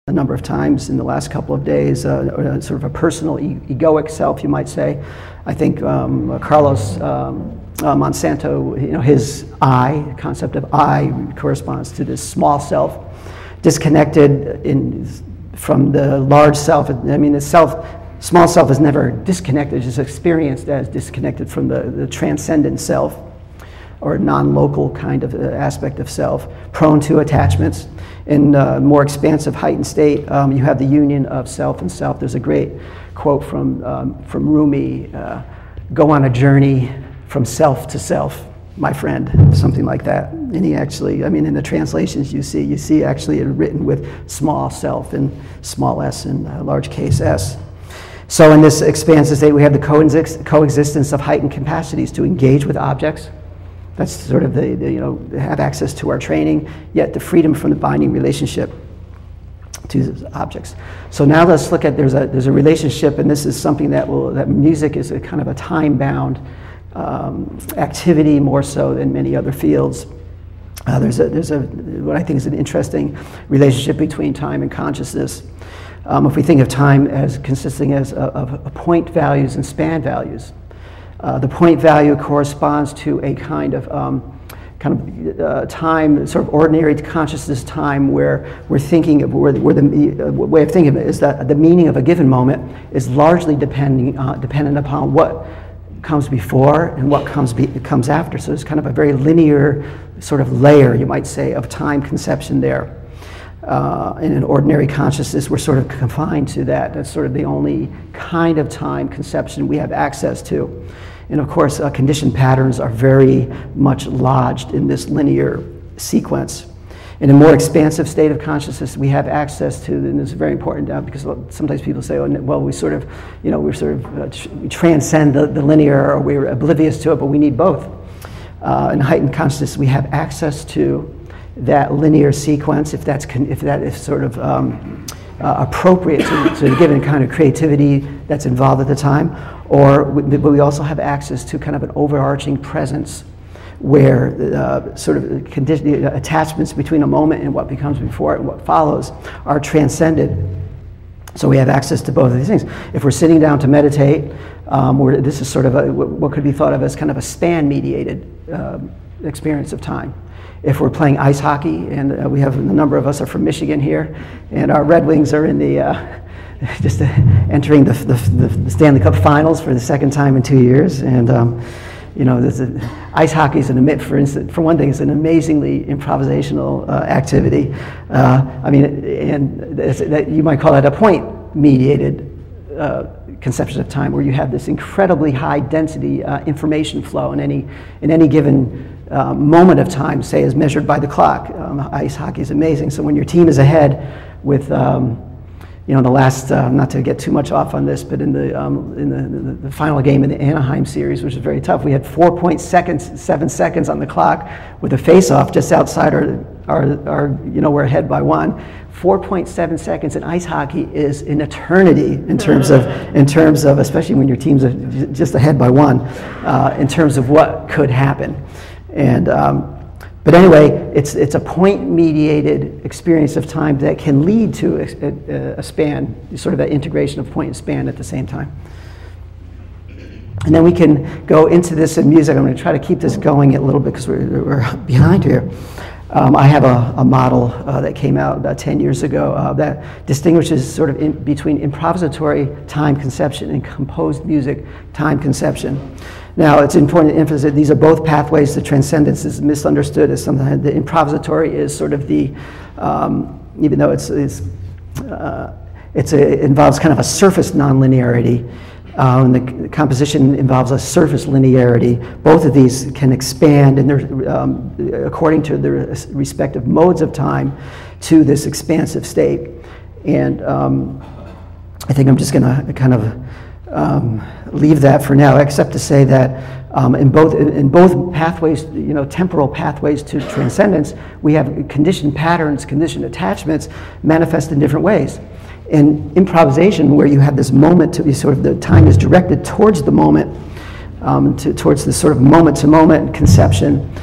a number of times in the last couple of days, sort of a personal egoic self, you might say. I think Carlos Monsanto, you know, his I, concept of I, corresponds to this small self, disconnected from the large self. I mean, the small self is never disconnected, it's experienced as disconnected from the transcendent self, or non-local kind of aspect of self, prone to attachments. In more expansive heightened state, you have the union of self and self. There's a great quote from Rumi, go on a journey from self to self, my friend, something like that. And he actually, I mean, in the translations you see actually it written with small self and small s and large case s. So in this expansive state, we have the coexistence of heightened capacities to engage with objects. That's sort of you know, have access to our training, yet the freedom from the binding relationship to the objects. So now let's look at, there's a relationship, and this is something that music is a kind of a time-bound activity more so than many other fields. There's what I think is an interesting relationship between time and consciousness. If we think of time as consisting of point values and span values, the point value corresponds to a kind of time, sort of ordinary consciousness time, where we're thinking of where the way of thinking of it is that the meaning of a given moment is largely dependent upon what comes before and what comes after. So there's kind of a very linear sort of layer, you might say, of time conception there. In an ordinary consciousness, we're sort of confined to that. That's sort of the only kind of time conception we have access to. And of course, conditioned patterns are very much lodged in this linear sequence. In a more expansive state of consciousness, we have access to, and this is very important because sometimes people say, oh, well, we sort of, you know, we transcend the linear, or we're oblivious to it, but we need both. In heightened consciousness, we have access to that linear sequence, if that is sort of appropriate to the given kind of creativity that's involved at the time, but we also have access to kind of an overarching presence where sort of attachments between a moment and what becomes before it and what follows are transcended. So we have access to both of these things. If we're sitting down to meditate, this is sort of what could be thought of as kind of a span-mediated experience of time. If we're playing ice hockey, and we have a number of us are from Michigan here, and our Red Wings are in the just entering the Stanley Cup Finals for the second time in 2 years, and you know, ice hockey is for one thing, it's an amazingly improvisational activity. I mean, and that you might call that a point-mediated conception of time, where you have this incredibly high density information flow in any given moment of time, say as measured by the clock. Ice hockey is amazing. So when your team is ahead with, you know, the last, not to get too much off on this, but in the final game in the Anaheim series, which is very tough, we had 4.7 seconds on the clock with a face-off just outside our you know, we're ahead by 1. 4.7 seconds in ice hockey is an eternity in terms of, especially when your team's just ahead by 1, in terms of what could happen. And but anyway, it's a point-mediated experience of time that can lead to a span, sort of that integration of point and span at the same time. And then we can go into this in music. I'm going to try to keep this going a little bit because we're behind here. I have a model that came out about 10 years ago that distinguishes sort of between improvisatory time conception and composed music time conception. Now, it's important to emphasize that these are both pathways to transcendence. Is misunderstood as something that the improvisatory is sort of the, even though it involves kind of a surface nonlinearity, and the composition involves a surface linearity. Both of these can expand, and they're according to their respective modes of time, to this expansive state. And I think I'm just going to kind of leave that for now, except to say that in both pathways, you know, temporal pathways to transcendence, we have conditioned patterns, conditioned attachments manifest in different ways. In improvisation, where you have this moment to be sort of, the time is directed towards the moment, towards this sort of moment-to-moment conception,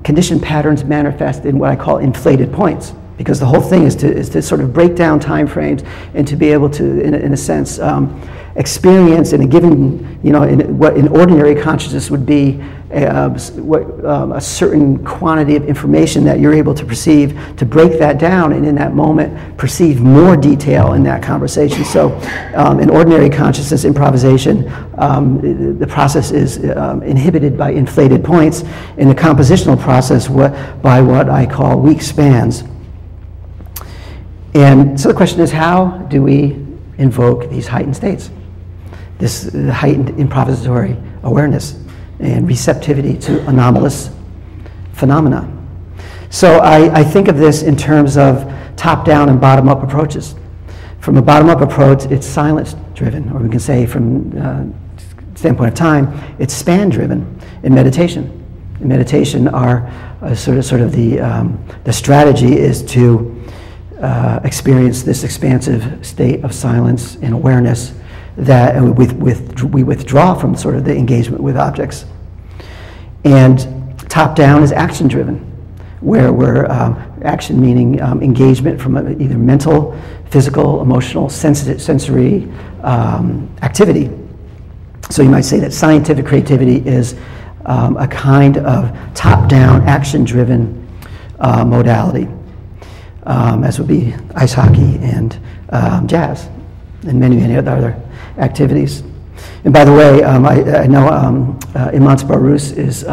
conditioned patterns manifest in what I call inflated points. because the whole thing is to sort of break down time frames and to be able to, in a sense, experience in a given, what in ordinary consciousness would be a certain quantity of information that you're able to perceive, to break that down and in that moment perceive more detail in that conversation. So in ordinary consciousness improvisation, the process is inhibited by inflated points. In the compositional process, by what I call weak spans. And so the question is, how do we invoke these heightened states? This heightened improvisatory awareness and receptivity to anomalous phenomena. So I think of this in terms of top-down and bottom-up approaches. From a bottom-up approach, it's silence-driven, or we can say from the standpoint of time, it's span-driven in meditation. In meditation, our sort of the strategy is to experience this expansive state of silence and awareness that we withdraw from sort of the engagement with objects. And top-down is action-driven, where we're action meaning engagement from either mental, physical, emotional, sensory activity. So you might say that scientific creativity is a kind of top-down, action-driven modality, as would be ice hockey and jazz and many other activities. And by the way, I know Imants Barus is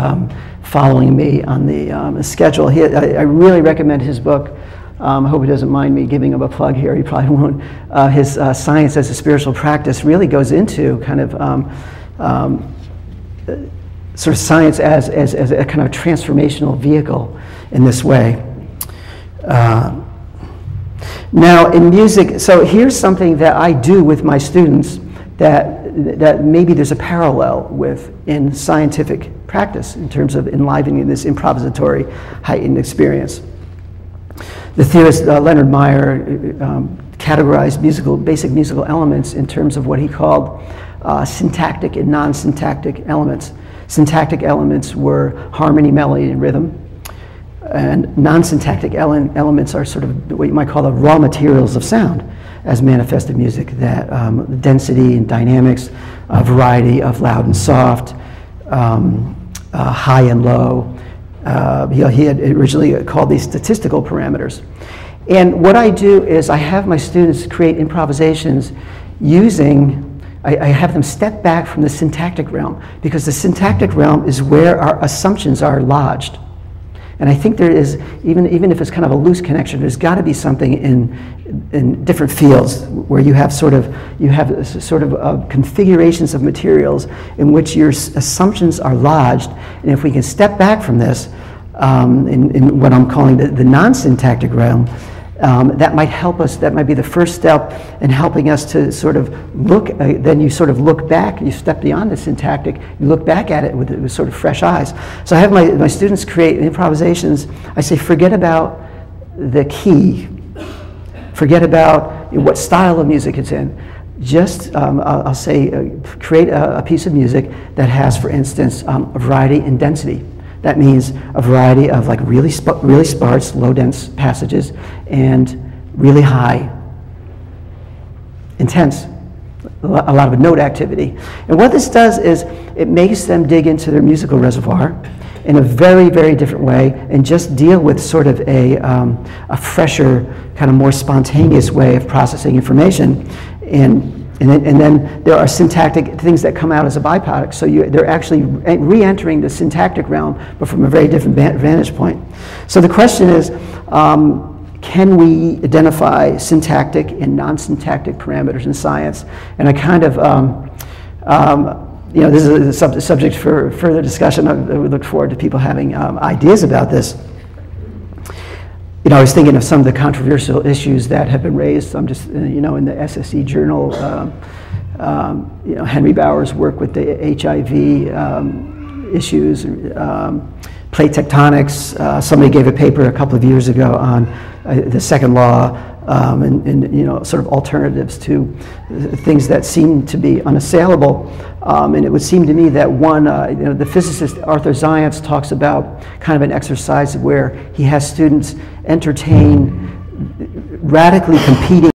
following me on the schedule. I really recommend his book. I hope he doesn't mind me giving him a plug here. He probably won't. His Science as a Spiritual Practice really goes into kind of sort of science as a kind of transformational vehicle in this way. Now in music, so here's something that I do with my students that maybe there's a parallel with in scientific practice in terms of enlivening this improvisatory heightened experience. The theorist Leonard Meyer categorized basic musical elements in terms of what he called syntactic and non-syntactic elements. Syntactic elements were harmony, melody, and rhythm. And non-syntactic elements are sort of what you might call the raw materials of sound as manifested music, that density and dynamics, a variety of loud and soft, high and low. He had originally called these statistical parameters. And what I do is I have my students create improvisations using, I have them step back from the syntactic realm, because the syntactic realm is where our assumptions are lodged. And I think there is, even if it's kind of a loose connection, there's got to be something in different fields where you have sort of configurations of materials in which your assumptions are lodged. And if we can step back from this, in what I'm calling the non-syntactic realm, that might help us. That might be the first step in helping us to sort of look. Then you sort of look back. You step beyond the syntactic. You look back at it with sort of fresh eyes. So I have my students create improvisations. I say, forget about the key. Forget about what style of music it's in. Just I'll say, create a piece of music that has, for instance, a variety in density. That means a variety of like really sparse, low dense passages and really high, intense, a lot of note activity. And what this does is it makes them dig into their musical reservoir in a very, very different way and just deal with sort of a fresher, kind of more spontaneous way of processing information. And then there are syntactic things that come out as a byproduct. So they're actually re-entering the syntactic realm, but from a very different vantage point. So the question is, can we identify syntactic and non-syntactic parameters in science? And I kind of, this is a subject for further discussion. I would look forward to people having ideas about this. I was thinking of some of the controversial issues that have been raised. I'm just, in the SSE journal, Henry Bauer's work with the HIV issues, plate tectonics. Somebody gave a paper a couple of years ago on the second law, and sort of alternatives to things that seem to be unassailable. And it would seem to me that one, the physicist Arthur Zajonc talks about kind of an exercise where he has students entertain radically competing